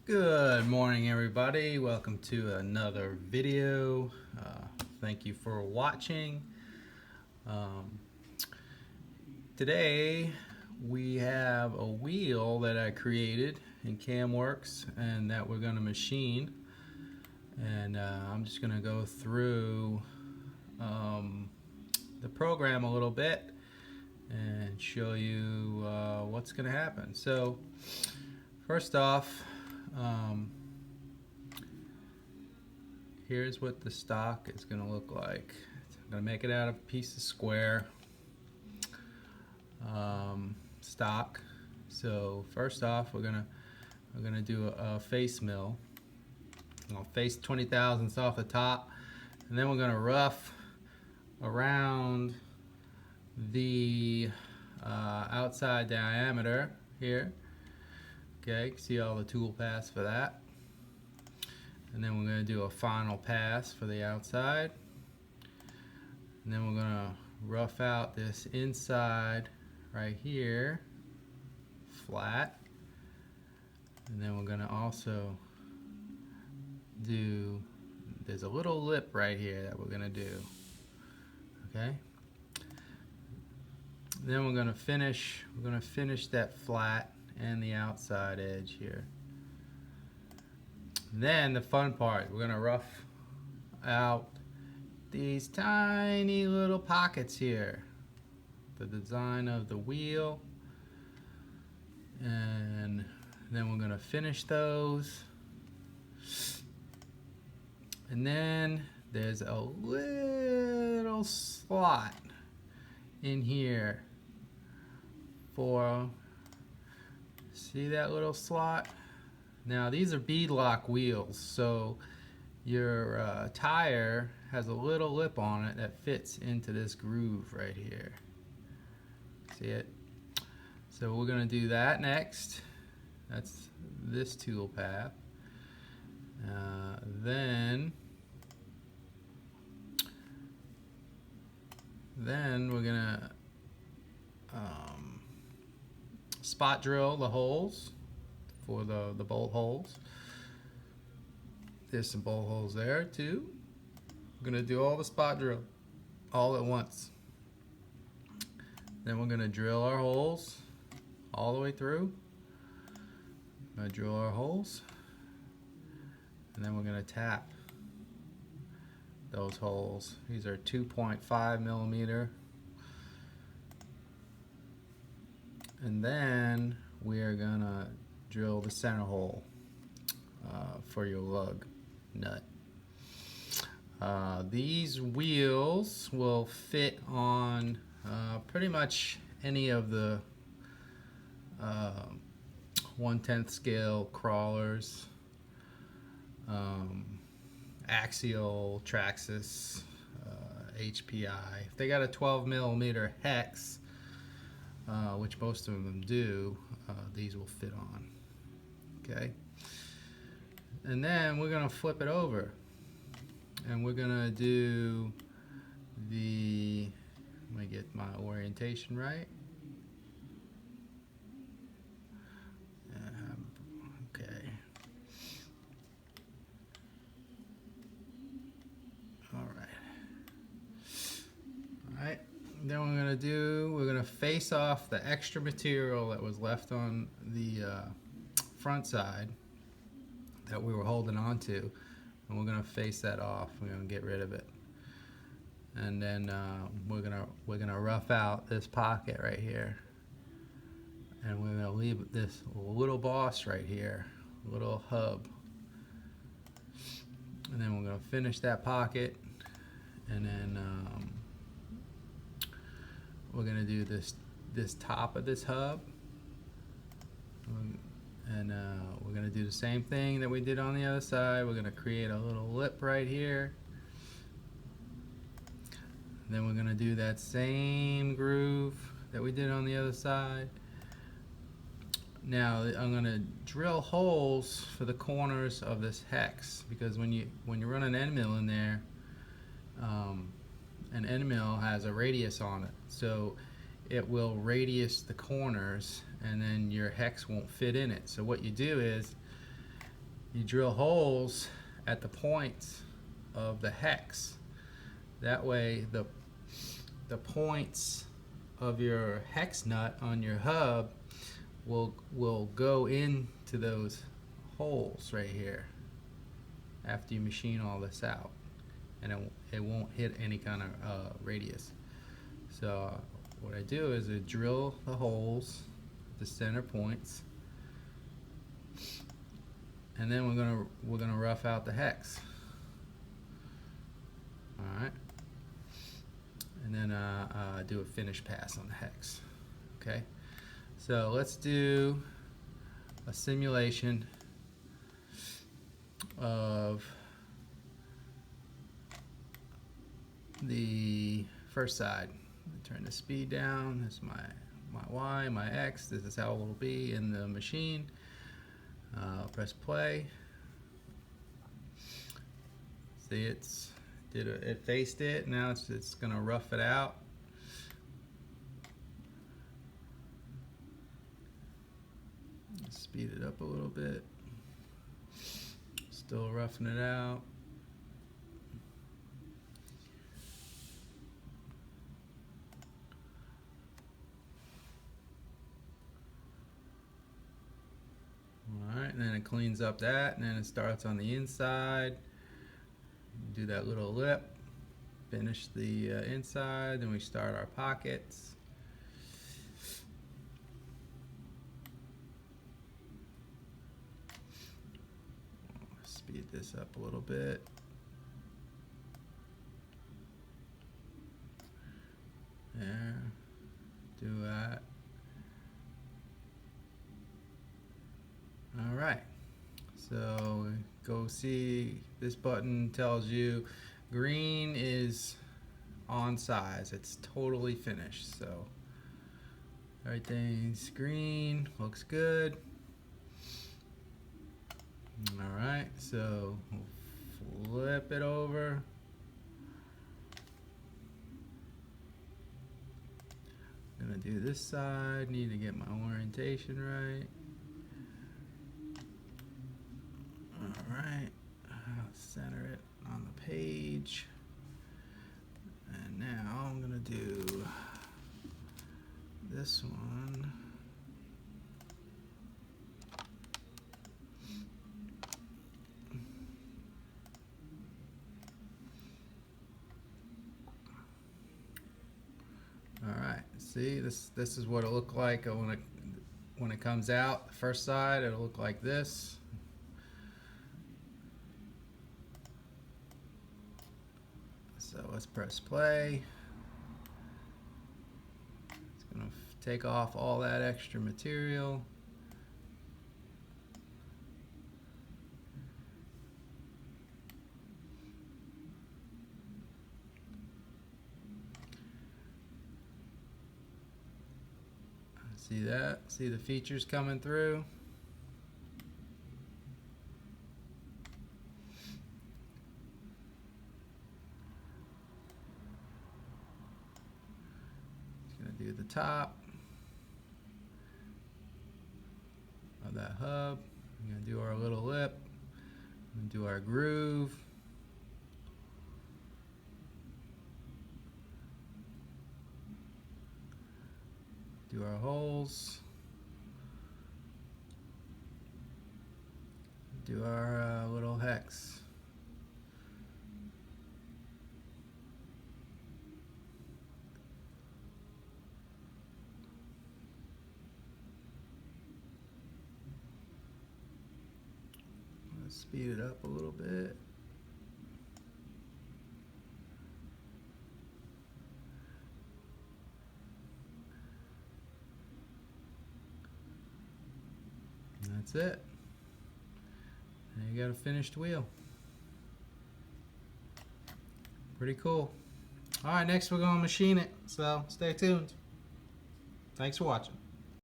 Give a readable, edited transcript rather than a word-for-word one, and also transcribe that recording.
Good morning, everybody. Welcome to another video. Thank you for watching. Um, Today we have a wheel that I created in CamWorks and that we're going to machine. And I'm just going to go through the program a little bit and show you what's going to happen. So first off, here's what the stock is going to look like. I'm going to make it out of a piece of square stock. So first off, we're gonna do a face mill. I'll face 20 thousandths off the top, and then we're gonna rough around the outside diameter here. Okay, see all the tool paths for that. And then we're going to do a final pass for the outside. And then we're going to rough out this inside right here, flat. And then we're going to also do, there's a little lip right here that we're going to do. Okay? Then we're going to finish that flat and the outside edge here. Then the fun part, we're going to rough out these tiny little pockets here, the design of the wheel, and then we're going to finish those. And then there's a little slot in here for, see that little slot? Now these are beadlock wheels, so your tire has a little lip on it that fits into this groove right here. See it? So we're going to do that next. That's this tool path. Then we're going to spot drill the holes for the bolt holes. There's some bolt holes there too. We're going to do all the spot drill all at once. Then we're going to drill our holes all the way through. We're going to drill our holes, and then we're going to tap those holes. These are 2.5 millimeter. And then we are going to drill the center hole for your lug nut. These wheels will fit on pretty much any of the 1/10 scale crawlers, axial, Traxxas, HPI. If they got a 12 millimeter hex, which most of them do, these will fit on. Okay, and then we're going to flip it over, and we're going to do the, let me get my orientation right. Okay. Alright, then we're going to face off the extra material that was left on the front side that we were holding on to, and we're going to face that off. We're going to get rid of it. And then we're gonna rough out this pocket right here, and we're gonna leave this little boss right here, little hub, and then we're gonna finish that pocket, and then we're gonna do this top of this hub, and we're gonna do the same thing that we did on the other side. We're gonna create a little lip right here. Then we're going to do that same groove that we did on the other side. Now I'm going to drill holes for the corners of this hex, because when you run an end mill in there, an end mill has a radius on it, so it will radius the corners, and then your hex won't fit in it. So what you do is you drill holes at the points of the hex. That way the points of your hex nut on your hub will go into those holes right here after you machine all this out, and it won't hit any kind of radius. So what I do is I drill the holes at the center points, and then we're gonna rough out the hex. All right, and then do a finish pass on the hex. Okay, so let's do a simulation of the first side. Turn the speed down. This is my Y, my X. This is how it will be in the machine. Press play. See, it faced it. Now it's gonna rough it out. Speed it up a little bit. Still roughing it out. Alright, and then it cleans up that, and then it starts on the inside. Do that little lip. Finish the inside, then we start our pockets. Speed this up a little bit. There. Do that. All right. So go see, this button tells you green is on size. It's totally finished. So everything's green, looks good. All right, so we'll flip it over. I'm gonna do this side, need to get my orientation right. All right, center it on the page. And now I'm gonna do this one. Alright, see, this is what it'll look like when it comes out. The first side, it'll look like this. So let's press play. It's going to take off all that extra material. See that? See the features coming through? It's gonna do the top of that hub. We're gonna do our little lip. We're gonna do our groove. Do our holes. Do our little hex. Let's speed it up a little bit. That's it. And you got a finished wheel. Pretty cool. Alright, next we're going to machine it. So stay tuned. Thanks for watching.